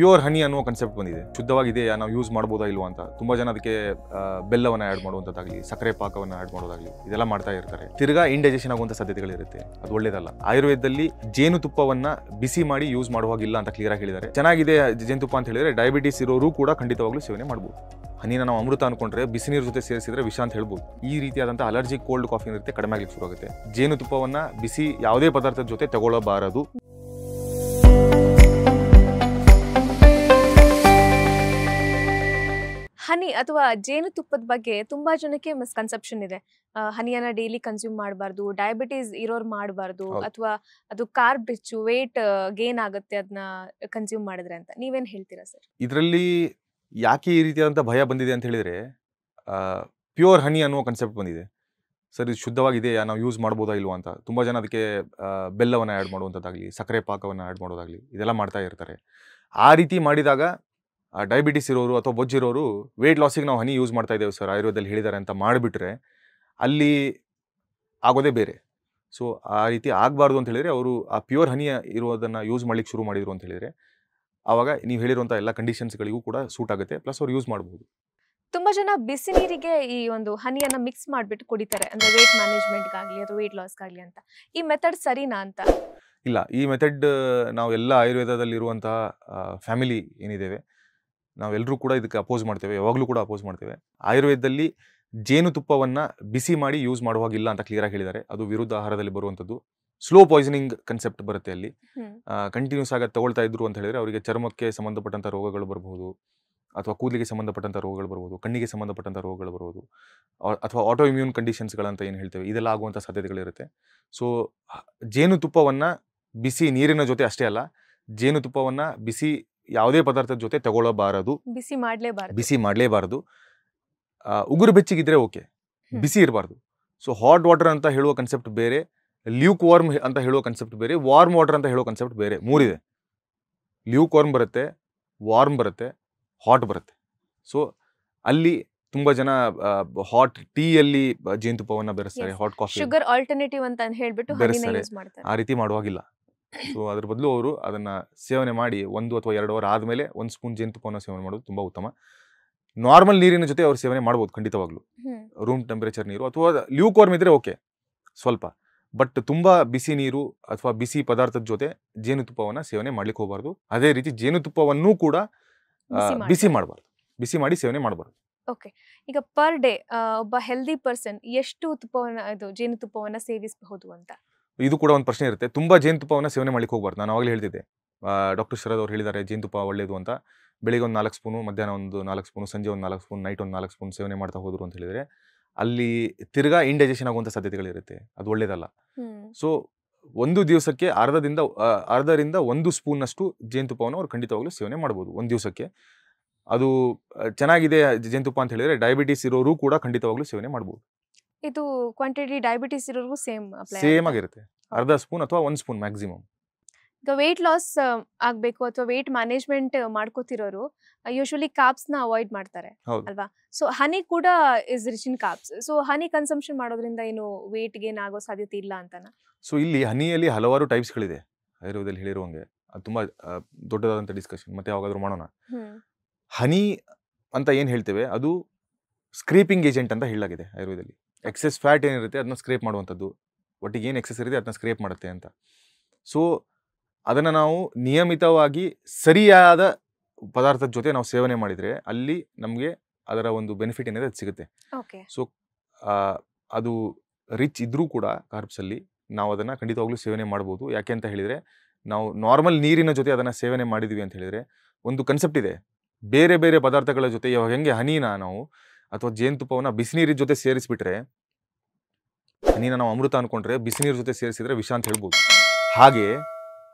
Pure ಹನಿ ಅನ್ನೋ concept ಬಂದಿದೆ. ಶುದ್ಧವಾಗಿದೆಯಾ, ನಾವು ಯೂಸ್ ಮಾಡ್ಬೋದಾ ಇಲ್ವಾ ಅಂತ ತುಂಬ ಜನ ಅದಕ್ಕೆ ಬೆಲ್ಲವನ್ನು ಆ್ಯಡ್ ಮಾಡುವಂಥದ್ದಾಗಲಿ, ಸಕ್ಕರೆ ಪಾಕವನ್ನು ಆ್ಯಡ್ ಮಾಡೋದಾಗಲಿ ಇದೆಲ್ಲ ಮಾಡ್ತಾ ಇರ್ತಾರೆ. ತಿರ್ಗಾ ಇಂಡೈಜೆಷನ್ ಆಗುವಂಥ ಸಾಧ್ಯತೆಗಳಿರುತ್ತೆ. ಅದು ಒಳ್ಳೇದಲ್ಲ. ಆಯುರ್ವೇದದಲ್ಲಿ ಜೇನುತುಪ್ಪವನ್ನು ಬಿಸಿ ಮಾಡಿ ಯೂಸ್ ಮಾಡುವಾಗಿಲ್ಲ ಅಂತ ಕ್ಲಿಯರ್ ಆಗಿ ಹೇಳಿದ್ದಾರೆ. ಚೆನ್ನಾಗಿದೆ ಜೇನುತುಪ್ಪ ಅಂತ ಹೇಳಿದ್ರೆ ಡಯಾಬಿಟಿಸ್ ಇರೋರು ಕೂಡ ಖಂಡಿತವಾಗ್ಲೂ ಸೇವನೆ ಮಾಡ್ಬೋದು. ಹನಿನ ನಾವು ಅಮೃತ ಅನ್ಕೊಂಡ್ರೆ ಬಿಸಿ ನೀರು ಜೊತೆ ಸೇರಿಸಿದ್ರೆ ವಿಷ ಅಂತ ಹೇಳ್ಬೋದು. ಈ ರೀತಿಯಾದಂಥ ಅಲರ್ಜಿ ಕೋಲ್ಡ್ ಕಾಫಿ ಇರುತ್ತೆ, ಕಡಿಮೆ ಆಗ್ಲಿಕ್ಕೆ ಶುರು ಆಗುತ್ತೆ. ಜೇನುತುಪ್ಪವನ್ನು ಬಿಸಿ ಯಾವುದೇ ಪದಾರ್ಥದ ಜೊತೆ ತಗೊಳ್ಳಬಾರದು. ಹನಿ ಅಥವಾ ಜೇನುತುಪ್ಪದ ಬಗ್ಗೆ ತುಂಬಾ ಜನಕ್ಕೆ ಮಿಸ್ಕನ್ಸೆಪ್ಷನ್ ಇದೆ. ಹನಿಯನ್ನ ಡೈಲಿ ಕನ್ಸ್ಯೂಮ್ ಮಾಡಬಾರ್ದು, ಡಯಾಬಿಟೀಸ್ ಇರೋರು ಮಾಡಬಾರ್ದು, ಅಥವಾ ಅದು ಕಾರ್ಬ್ ರಿಚ್, ವೇಟ್ ಗೇನ್ ಆಗುತ್ತೆ ಅದನ್ನ ಕನ್ಸ್ಯೂಮ್ ಮಾಡಿದ್ರೆ ಅಂತ. ನೀವೇನ್ ಹೇಳ್ತೀರಾ ಸರ್? ಇದರಲ್ಲಿ ಯಾಕೆ ಈ ರೀತಿಯಾದಂಥ ಭಯ ಬಂದಿದೆ ಅಂತ ಹೇಳಿದ್ರೆ, ಪ್ಯೂರ್ ಹನಿ ಅನ್ನೋ ಕಾನ್ಸೆಪ್ಟ್ ಬಂದಿದೆ. ಸರ್ ಇದು ಶುದ್ಧವಾಗಿದೆಯಾ, ನಾವು ಯೂಸ್ ಮಾಡ್ಬೋದಾ ಇಲ್ವಾ ಅಂತ ತುಂಬ ಜನ ಅದಕ್ಕೆ ಬೆಲ್ಲವನ್ನು ಆ್ಯಡ್ ಮಾಡುವಂಥದ್ದಾಗಲಿ, ಸಕ್ಕರೆ ಪಾಕವನ್ನು ಆ್ಯಡ್ ಮಾಡೋದಾಗಲಿ ಇದೆಲ್ಲ ಮಾಡ್ತಾ ಇರ್ತಾರೆ. ಆ ರೀತಿ ಮಾಡಿದಾಗ ಡಯಾಬಿಟಿಸ್ ಇರೋರು ಅಥವಾ ಬೊಜ್ಜಿರೋರು ವೇಟ್ ಲಾಸಿಗೆ ನಾವು ಹನಿ ಯೂಸ್ ಮಾಡ್ತಾ ಇದ್ದೇವೆ ಸರ್ ಆಯುರ್ವೇದದಲ್ಲಿ ಹೇಳಿದ್ದಾರೆ ಅಂತ ಮಾಡಿಬಿಟ್ರೆ ಅಲ್ಲಿ ಆಗೋದೇ ಬೇರೆ. ಸೊ ಆ ರೀತಿ ಆಗಬಾರ್ದು ಅಂತ ಹೇಳಿದರೆ ಅವರು ಆ ಪ್ಯೂರ್ ಹನಿ ಇರೋದನ್ನು ಯೂಸ್ ಮಾಡ್ಲಿಕ್ಕೆ ಶುರು ಮಾಡಿದ್ರು ಅಂತ ಹೇಳಿದರೆ ಆವಾಗ ನೀವು ಹೇಳಿರುವಂಥ ಎಲ್ಲ ಕಂಡೀಷನ್ಸ್ಗಳಿಗೂ ಕೂಡ ಸೂಟ್ ಆಗುತ್ತೆ, ಪ್ಲಸ್ ಅವ್ರು ಯೂಸ್ ಮಾಡ್ಬೋದು. ತುಂಬಾ ಜನ ಬಿಸಿ ನೀರಿಗೆ ಈ ಒಂದು ಹನಿಯನ್ನ ಮಿಕ್ಸ್ ಮಾಡಿಬಿಟ್ಟು ಕುಡಿತಾರೆ, ಅಂದ್ರೆ ವೇಟ್ ಮ್ಯಾನೇಜ್ಮೆಂಟ್ಗಾಗಲಿ ಅಥವಾ ವೇಟ್ ಲಾಸ್ಗಾಗಲಿ ಅಂತ. ಈ ಮೆಥಡ್ ಸರಿನಾ ಅಂತ? ಇಲ್ಲ, ಈ ಮೆಥಡ್ ನಾವು ಎಲ್ಲ ಆಯುರ್ವೇದದಲ್ಲಿರುವಂತಹ ಫ್ಯಾಮಿಲಿ ಏನಿದ್ದೇವೆ ನಾವೆಲ್ಲರೂ ಕೂಡ ಇದಕ್ಕೆ ಅಪೋಸ್ ಮಾಡ್ತೇವೆ, ಯಾವಾಗಲೂ ಕೂಡ ಅಪೋಸ್ ಮಾಡ್ತೇವೆ. ಆಯುರ್ವೇದದಲ್ಲಿ ಜೇನುತುಪ್ಪವನ್ನು ಬಿಸಿ ಮಾಡಿ ಯೂಸ್ ಮಾಡುವಾಗಿಲ್ಲ ಅಂತ ಕ್ಲಿಯರ್ ಆಗಿ ಹೇಳಿದ್ದಾರೆ. ಅದು ವಿರುದ್ಧ ಆಹಾರದಲ್ಲಿ ಬರುವಂಥದ್ದು. ಸ್ಲೋ ಪಾಯ್ಸನಿಂಗ್ ಕನ್ಸೆಪ್ಟ್ ಬರುತ್ತೆ ಅಲ್ಲಿ. ಕಂಟಿನ್ಯೂಸ್ ಆಗಿ ತಗೊಳ್ತಾ ಇದ್ರು ಅಂತ ಹೇಳಿದ್ರೆ ಅವರಿಗೆ ಚರ್ಮಕ್ಕೆ ಸಂಬಂಧಪಟ್ಟಂಥ ರೋಗಗಳು ಬರಬಹುದು, ಅಥವಾ ಕೂದಲಿಗೆ ಸಂಬಂಧಪಟ್ಟಂಥ ರೋಗಗಳು ಬರ್ಬೋದು, ಕಣ್ಣಿಗೆ ಸಂಬಂಧಪಟ್ಟಂಥ ರೋಗಗಳು ಬರ್ಬೋದು, ಅಥವಾ ಆಟೋ ಇಮ್ಯೂನ್ ಕಂಡೀಷನ್ಸ್ಗಳಂತ ಏನು ಹೇಳ್ತೇವೆ ಇದೆಲ್ಲ ಆಗುವಂಥ ಸಾಧ್ಯತೆಗಳಿರುತ್ತೆ. ಸೊ ಜೇನುತುಪ್ಪವನ್ನು ಬಿಸಿ ನೀರಿನ ಜೊತೆ ಅಷ್ಟೇ ಅಲ್ಲ, ಜೇನುತುಪ್ಪವನ್ನು ಬಿಸಿ ಯಾವುದೇ ಪದಾರ್ಥದ ಜೊತೆ ತಗೊಳ್ಳಬಾರದು, ಬಿಸಿ ಮಾಡಲೇಬಾರದು. ಉಗುರು ಬೆಚ್ಚಗಿದ್ರೆ ಓಕೆ, ಬಿಸಿ ಇರಬಾರ್ದು. ಸೊ ಹಾಟ್ ವಾಟರ್ ಅಂತ ಹೇಳುವ ಕನ್ಸೆಪ್ಟ್ ಬೇರೆ, ಲ್ಯೂಕ್ ವಾರ್ಮ್ ಅಂತ ಹೇಳುವ ಕನ್ಸೆಪ್ಟ್ ಬೇರೆ, ವಾರ್ಮ್ ವಾಟರ್ ಅಂತ ಹೇಳುವ ಕನ್ಸೆಪ್ಟ್ ಬೇರೆ. ಮೂರಿದೆ. ಲ್ಯೂಕ್ ವಾರ್ಮ್ ಬರುತ್ತೆ, ವಾರ್ಮ್ ಬರುತ್ತೆ, ಹಾಟ್ ಬರುತ್ತೆ. ಸೊ ಅಲ್ಲಿ ತುಂಬಾ ಜನ ಹಾಟ್ ಟೀಯಲ್ಲಿ ಜೇನುತುಪ್ಪವನ್ನು ಬೆರೆಸ್ತಾರೆ, ಹಾಟ್ ಕಾಫಿ ಶುಗರ್ ಆಲ್ಟರ್ನೇಟಿವ್ ಅಂತ ಹೇಳ್ಬಿಟ್ಟು ಬೆರೆಸ್ತಾರೆ. ಆ ರೀತಿ ಮಾಡುವಾಗಿಲ್ಲ. ಸೊ ಅದ್ರ ಬದಲು ಅವರು ಅದನ್ನ ಸೇವನೆ ಮಾಡಿ 1 ಅಥವಾ 2 ಅವರ್ ಆದಮೇಲೆ 1 ಸ್ಪೂನ್ ಜೇನುತುಪ್ಪವನ್ನು ಸೇವನೆ ಮಾಡೋದು ತುಂಬಾ ಉತ್ತಮ. ನಾರ್ಮಲ್ ನೀರಿನ ಜೊತೆ ಅವ್ರು ಸೇವನೆ ಮಾಡ್ಬೋದು ಖಂಡಿತವಾಗ್ಲು, ರೂಮ್ ಟೆಂಪರೇಚರ್ ನೀರು ಅಥವಾ ಲ್ಯೂಕ್ ವಾರ್ಮ್ ಇದ್ರೆ ಓಕೆ ಸ್ವಲ್ಪ. ಬಟ್ ತುಂಬಾ ಬಿಸಿ ನೀರು ಅಥವಾ ಬಿಸಿ ಪದಾರ್ಥದ ಜೊತೆ ಜೇನುತುಪ್ಪವನ್ನು ಸೇವನೆ ಮಾಡ್ಲಿಕ್ಕೆ ಹೋಗಬಾರ್ದು. ಅದೇ ರೀತಿ ಜೇನುತುಪ್ಪವನ್ನು ಕೂಡ ಬಿಸಿ ಮಾಡಬಾರ್ದು, ಬಿಸಿ ಮಾಡಿ ಸೇವನೆ ಮಾಡಬಾರ್ದು. ಓಕೆ, ಈಗ ಪರ್ ಡೇ ಒಬ್ಬ ಹೆಲ್ದಿ ಪರ್ಸನ್ ಎಷ್ಟು ಜೇನುತುಪ್ಪವನ್ನು ಸೇವಿಸಬಹುದು ಅಂತ? ಇದು ಕೂಡ ಒಂದು ಪ್ರಶ್ನೆ ಇರುತ್ತೆ. ತುಂಬಾ ಜೇನುತುಪ್ಪವನ್ನು ಸೇವನೆ ಮಾಡ್ಲಿಕ್ಕೆ ಹೋಗಬಾರ್ದು. ನಾನು ಆವಾಗಲೇ ಹೇಳ್ತಿದ್ದೆ, ಡಾಕ್ಟರ್ ಶರದ್ ಅವರು ಹೇಳಿದ್ದಾರೆ ಜೇನುತುಪ್ಪ ಒಳ್ಳೇದು ಅಂತ. ಬೆಳಿಗ್ಗೆ ಒಂದು 4 ಸ್ಪೂನು, ಮಧ್ಯಾಹ್ನ ಒಂದು 4 ಸ್ಪೂನು, ಸಂಜೆ ಒಂದು 4 ಸ್ಪೂನ್, ನೈಟ್ ಒಂದು 4 ಸ್ಪೂನ್ ಸೇವನೆ ಮಾಡ್ತಾ ಹೋದ್ರು ಅಂತ ಹೇಳಿದ್ರೆ ಅಲ್ಲಿ ತಿರ್ಗಾ ಇಂಡೈಜೆಷನ್ ಆಗುವಂಥ ಸಾಧ್ಯತೆಗಳಿರುತ್ತೆ. ಅದು ಒಳ್ಳೇದಲ್ಲ. ಸೊ ಒಂದು ದಿವಸಕ್ಕೆ ಅರ್ಧರಿಂದ 1 ಸ್ಪೂನ್ನಷ್ಟು ಜೇನುತುಪ್ಪವನ್ನು ಅವ್ರು ಖಂಡಿತವಾಗ್ಲೂ ಸೇವನೆ ಮಾಡ್ಬೋದು ಒಂದು ದಿವಸಕ್ಕೆ. ಅದು ಚೆನ್ನಾಗಿದೆ ಜೇನುತುಪ್ಪ ಅಂತ ಹೇಳಿದ್ರೆ ಡಯಾಬಿಟಿಸ್ ಇರೋರು ಕೂಡ ಖಂಡಿತವಾಗ್ಲೂ ಸೇವನೆ ಮಾಡ್ಬೋದು. ಇದು ಕ್ವಾಂಟಿಟಿ ಡಯಾಬಿಟಿಸ್ ಇರೋರ್ಗೂ ಸೇಮ್ ಆಗಿರುತ್ತೆ. ಅರ್ಧ ಸ್ಪೂನ್ ಅಥವಾ 1 ಸ್ಪೂನ್ ಮ್ಯಾಕ್ಸಿಮಮ್. ಈಗ ವೇಟ್ ಲಾಸ್ ಆಗಬೇಕು ಅಥವಾ ವೇಟ್ ಮ್ಯಾನೇಜ್ಮೆಂಟ್ ಮಾಡ್ಕೋತಿರೋರು ಯೂಶುವಲಿ ಕಾರ್ಬ್ಸ್ ನ ಅವಾಯ್ಡ್ ಮಾಡ್ತಾರೆ ಅಲ್ವಾ? ಸೊ ಹನಿ ಕೂಡ is rich in carbs. So honey consumption ಮಾಡೋದ್ರಿಂದ ಏನು ವೇಟ್ ಗೇನ್ ಆಗೋ ಸಾಧ್ಯತೆ ಇಲ್ಲ ಅಂತಾನ? ಸೊ ಇಲ್ಲಿ ಹನಿಯಲ್ಲಿ ಹಲವಾರು ಟೈಪ್ಸ್ಗಳಿದೆ ಆಯುರ್ವೇದದಲ್ಲಿ ಹೇಳಿರುವಂಗೆ. ಅದು ತುಂಬಾ ದೊಡ್ಡದಾದಂಥ ಡಿಸ್ಕಷನ್, ಮತ್ತೆ ಯಾವಾಗಾದ್ರೂ ಮಾಡೋಣ. ಹನಿ ಅಂತ ಏನು ಹೇಳ್ತೇವೆ ಅದು ಸ್ಕ್ರೇಪಿಂಗ್ ಏಜೆಂಟ್ ಅಂತ ಹೇಳಲಾಗಿದೆ ಆಯುರ್ವೇದದಲ್ಲಿ. ಎಕ್ಸೆಸ್ ಫ್ಯಾಟ್ ಏನಿರುತ್ತೆ ಅದನ್ನ ಸ್ಕ್ರೇಪ್ ಮಾಡುವಂಥದ್ದು, ಒಟ್ಟಿಗೆ ಏನು ಎಕ್ಸೆಸ್ ಇರುತ್ತೆ ಅದನ್ನ ಸ್ಕ್ರೇಪ್ ಮಾಡುತ್ತೆ ಅಂತ. ಸೊ ಅದನ್ನು ನಾವು ನಿಯಮಿತವಾಗಿ ಸರಿಯಾದ ಪದಾರ್ಥದ ಜೊತೆ ನಾವು ಸೇವನೆ ಮಾಡಿದರೆ ಅಲ್ಲಿ ನಮಗೆ ಅದರ ಒಂದು ಬೆನಿಫಿಟ್ ಏನಿದೆ ಅದು ಸಿಗುತ್ತೆ. ಸೊ ಅದು ರಿಚ್ ಇದ್ರೂ ಕೂಡ ಕಾರ್ಬ್ಸಲ್ಲಿ ನಾವು ಅದನ್ನು ಖಂಡಿತವಾಗ್ಲೂ ಸೇವನೆ ಮಾಡ್ಬೋದು. ಯಾಕೆ ಅಂತ ಹೇಳಿದರೆ ನಾವು ನಾರ್ಮಲ್ ನೀರಿನ ಜೊತೆ ಅದನ್ನು ಸೇವನೆ ಮಾಡಿದ್ವಿ ಅಂತ ಹೇಳಿದರೆ ಒಂದು ಕನ್ಸೆಪ್ಟ್ ಇದೆ, ಬೇರೆ ಬೇರೆ ಪದಾರ್ಥಗಳ ಜೊತೆ ಇವಾಗ ಹೆಂಗೆ ಹನಿನ ನಾವು ಅಥವಾ ಜೇನುತುಪ್ಪವನ್ನು ಬಿಸಿನೀರಿನ ಜೊತೆ ಸೇರಿಸ್ಬಿಟ್ರೆ, ಹನಿನ ನಾವು ಅಮೃತ ಅನ್ಕೊಂಡ್ರೆ ಬಿಸಿನೀರ ಜೊತೆ ಸೇರಿಸಿದ್ರೆ ವಿಷ ಅಂತ ಹೇಳ್ಬೋದು. ಹಾಗೆ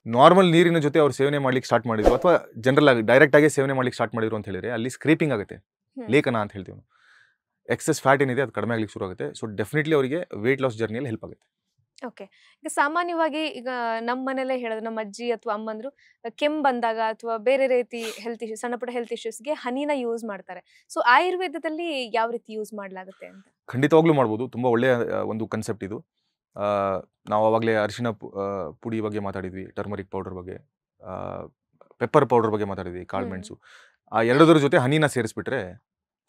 ನಾರ್ಮಲ್ ನೀರಿನ ಜೊತೆ ಅವ್ರು ಸೇವನೆ ಮಾಡ್ಲಿಕ್ಕೆ ಸ್ಟಾರ್ಟ್ ಮಾಡಿದ್ರು ಅಥವಾ ಜನರಲ್ ಆಗಿ ಡೈರೆಕ್ಟ್ ಆಗಿ ಸೇವನೆ ಮಾಡ್ಲಿಕ್ಕೆ ಸ್ಟಾರ್ಟ್ ಮಾಡಿದ್ರು ಅಂತ ಹೇಳಿದ್ರೆ ಅಲ್ಲಿ ಸ್ಕ್ರೇಪಿಂಗ್ ಆಗುತ್ತೆ, ಲೇಖನ ಅಂತ ಹೇಳ್ತೀವಿ ನಾವು. ಎಕ್ಸೆಸ್ ಫ್ಯಾಟ್ ಏನಿದೆ ಅದು ಕಡಿಮೆ ಆಗ್ಲಿಕ್ಕೆ ಶುರು ಆಗುತ್ತೆ. ಸೊ ಡೆಫಿನೆಟ್ಲಿ ಅವರಿಗೆ ವೇಟ್ ಲಾಸ್ ಜರ್ನಿಯಲ್ಲಿ ಹೆಲ್ಪ್ ಆಗುತ್ತೆ. ಓಕೆ, ಈಗ ಸಾಮಾನ್ಯವಾಗಿ ಈಗ ನಮ್ಮ ಮನೆಯಲ್ಲೇ ಹೇಳೋದು, ನಮ್ಮ ಅಜ್ಜಿ ಅಥವಾ ಅಮ್ಮಂದ್ರು ಕೆಮ್ಮು ಬಂದಾಗ ಅಥವಾ ಬೇರೆ ರೀತಿ ಹೆಲ್ತ್ ಇಶ್ಯೂಸ್, ಸಣ್ಣ ಪುಟ್ಟ ಹೆಲ್ತ್ ಇಶ್ಯೂಸ್ಗೆ ಹನಿನ ಯೂಸ್ ಮಾಡ್ತಾರೆ. ಸೊ ಆಯುರ್ವೇದದಲ್ಲಿ ಯಾವ ರೀತಿ ಯೂಸ್ ಮಾಡಲಾಗುತ್ತೆ ಅಂತ? ಖಂಡಿತವಾಗ್ಲೂ ಮಾಡ್ಬೋದು. ತುಂಬ ಒಳ್ಳೆಯ ಒಂದು ಕನ್ಸೆಪ್ಟ್ ಇದು. ನಾವು ಆವಾಗಲೇ ಅರಿಶಿಣ ಪುಡಿ ಬಗ್ಗೆ ಮಾತಾಡಿದ್ವಿ, ಟರ್ಮರಿಕ್ ಪೌಡರ್ ಬಗ್ಗೆ. ಪೆಪ್ಪರ್ ಪೌಡರ್ ಬಗ್ಗೆ ಮಾತಾಡಿದ್ವಿ, ಕಾಳು ಮೆಣಸು, ಆ ಎರಡರ ಜೊತೆ ಹನಿನ ಸೇರಿಸ್ಬಿಟ್ರೆ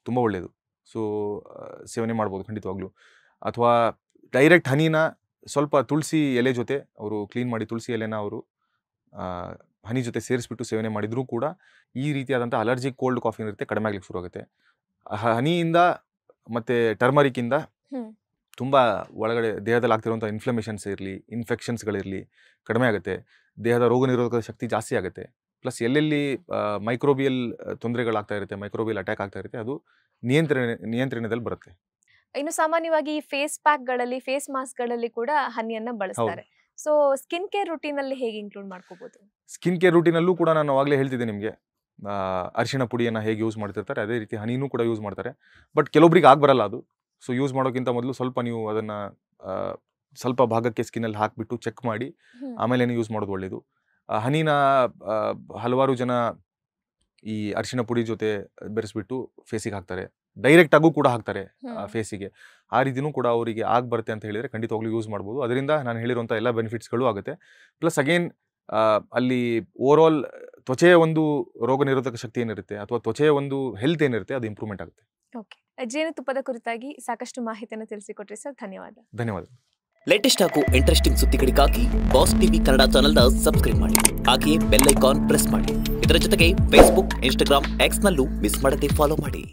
ತುಂಬ ಒಳ್ಳೆಯದು. ಸೊ ಸೇವನೆ ಮಾಡ್ಬೋದು ಖಂಡಿತವಾಗ್ಲೂ. ಅಥವಾ ಡೈರೆಕ್ಟ್ ಹನಿನ ಸ್ವಲ್ಪ ತುಳಸಿ ಎಲೆ ಜೊತೆ ಅವರು ಕ್ಲೀನ್ ಮಾಡಿ ತುಳಸಿ ಎಲೆನ ಅವರು ಹನಿ ಜೊತೆ ಸೇರಿಸ್ಬಿಟ್ಟು ಸೇವನೆ ಮಾಡಿದರೂ ಕೂಡ ಈ ರೀತಿಯಾದಂಥ ಅಲರ್ಜಿಕ್ ಕೋಲ್ಡ್ ಕಾಫಿ ಇರುತ್ತೆ ಕಡಿಮೆ ಆಗ್ಲಿಕ್ಕೆ ಶುರು ಆಗುತ್ತೆ. ಹನಿಯಿಂದ ಮತ್ತು ಟರ್ಮರಿಕ್ಕಿಂದ ತುಂಬ ಒಳಗಡೆ ದೇಹದಲ್ಲಿ ಆಗ್ತಿರುವಂಥ ಇನ್ಫ್ಲಮೇಷನ್ಸ್ ಇರಲಿ, ಇನ್ಫೆಕ್ಷನ್ಸ್ಗಳಿರಲಿ ಕಡಿಮೆ ಆಗುತ್ತೆ. ದೇಹದ ರೋಗ ನಿರೋಧಕ ಶಕ್ತಿ ಜಾಸ್ತಿ ಆಗುತ್ತೆ. ಪ್ಲಸ್ ಎಲ್ಲೆಲ್ಲಿ ಮೈಕ್ರೋಬಿಯಲ್ ತೊಂದರೆಗಳಾಗ್ತಾ ಇರುತ್ತೆ, ಮೈಕ್ರೋಬಿಯಲ್ ಅಟ್ಯಾಕ್ ಆಗ್ತಾ ಇರುತ್ತೆ, ಅದು ನಿಯಂತ್ರಣದಲ್ಲಿ ಬರುತ್ತೆ. ಇನ್ನು ಸಾಮಾನ್ಯವಾಗಿ ಫೇಸ್ ಪ್ಯಾಕ್ಗಳಲ್ಲಿ, ಫೇಸ್ ಮಾಸ್ಕ್ಗಳಲ್ಲಿ ಕೂಡ ಹನಿಯನ್ನ ಬಳಸ್ತಾರೆ. ಸೊ ಸ್ಕಿನ್ ಕೇರ್ ರೂಟೀನ್ ಅಲ್ಲಿ ಹೇಗೆ ಇನ್ಕ್ಲೂಡ್ ಮಾಡ್ಕೋಬಹುದು? ಸ್ಕಿನ್ ಕೇರ್ ರೂಟೀನಲ್ಲೂ ಕೂಡ ನಾನು ಅವಾಗಲೇ ಹೇಳ್ತಿದ್ದೆ ನಿಮಗೆ, ಅರಿಶಿಣ ಪುಡಿಯನ್ನು ಹೇಗೆ ಯೂಸ್ ಮಾಡ್ತಿರ್ತಾರೆ ಅದೇ ರೀತಿ ಹನಿನೂ ಕೂಡ ಯೂಸ್ ಮಾಡ್ತಾರೆ. ಬಟ್ ಕೆಲವೊಬ್ರಿಗೆ ಬರಲ್ಲ ಅದು. ಸೊ ಯೂಸ್ ಮಾಡೋಕ್ಕಿಂತ ಮೊದಲು ಸ್ವಲ್ಪ ನೀವು ಅದನ್ನು ಸ್ವಲ್ಪ ಭಾಗಕ್ಕೆ ಸ್ಕಿನ್ನಲ್ಲಿ ಹಾಕಿಬಿಟ್ಟು ಚೆಕ್ ಮಾಡಿ ಆಮೇಲೆ ಯೂಸ್ ಮಾಡೋದು ಒಳ್ಳೆಯದು. ಹನಿನ ಹಲವಾರು ಜನ ಈ ಅರಿಶಿಣ ಪುಡಿ ಜೊತೆ ಬೆರೆಸ್ಬಿಟ್ಟು ಫೇಸಿಗೆ ಹಾಕ್ತಾರೆ, ಡೈರೆಕ್ಟಾಗೂ ಕೂಡ ಹಾಕ್ತಾರೆ ಫೇಸಿಗೆ. ಆ ರೀತಿನೂ ಕೂಡ ಅವರಿಗೆ ಬರುತ್ತೆ ಅಂತ ಹೇಳಿದರೆ ಖಂಡಿತವಾಗ್ಲೂ ಯೂಸ್ ಮಾಡ್ಬೋದು. ಅದರಿಂದ ನಾನು ಹೇಳಿರುವಂಥ ಎಲ್ಲ ಬೆನಿಫಿಟ್ಸ್ಗಳು ಆಗುತ್ತೆ. ಪ್ಲಸ್ ಅಗೇನ್ ಅಲ್ಲಿ ಓವರಾಲ್ ತ್ವಚೆಯ ಒಂದು ರೋಗ ನಿರೋಧಕ ಶಕ್ತಿ ಏನಿರುತ್ತೆ ಅಥವಾ ತ್ವಚೆಯ ಒಂದು ಹೆಲ್ತ್ ಏನಿರುತ್ತೆ ಅದು ಇಂಪ್ರೂವ್ಮೆಂಟ್ ಆಗುತ್ತೆ. ಓಕೆ, ಜೇನುತುಪ್ಪದ ಕುರಿತಾಗಿ ಸಾಕಷ್ಟು ಮಾಹಿತಿಯನ್ನು ತಿಳಿಸಿಕೊಟ್ರಿ ಸರ್, ಧನ್ಯವಾದ. ಧನ್ಯವಾದ. ಲೇಟೆಸ್ಟ್ ಹಾಗೂ ಇಂಟ್ರೆಸ್ಟಿಂಗ್ ಸುದ್ದಿಗಳಿಗಾಗಿ ಬಾಸ್ ಟಿವಿ ಕನ್ನಡ ಚಾನೆಲ್ನ ಸಬ್ಸ್ಕ್ರೈಬ್ ಮಾಡಿ, ಹಾಗೆಯೇ ಬೆಲ್ ಐಕಾನ್ ಪ್ರೆಸ್ ಮಾಡಿ. ಇದರ ಜೊತೆಗೆ ಫೇಸ್ಬುಕ್, ಇನ್ಸ್ಟಾಗ್ರಾಮ್, ಎಕ್ಸ್ ನಲ್ಲೂ ಮಿಸ್ ಮಾಡದೆ ಫಾಲೋ ಮಾಡಿ.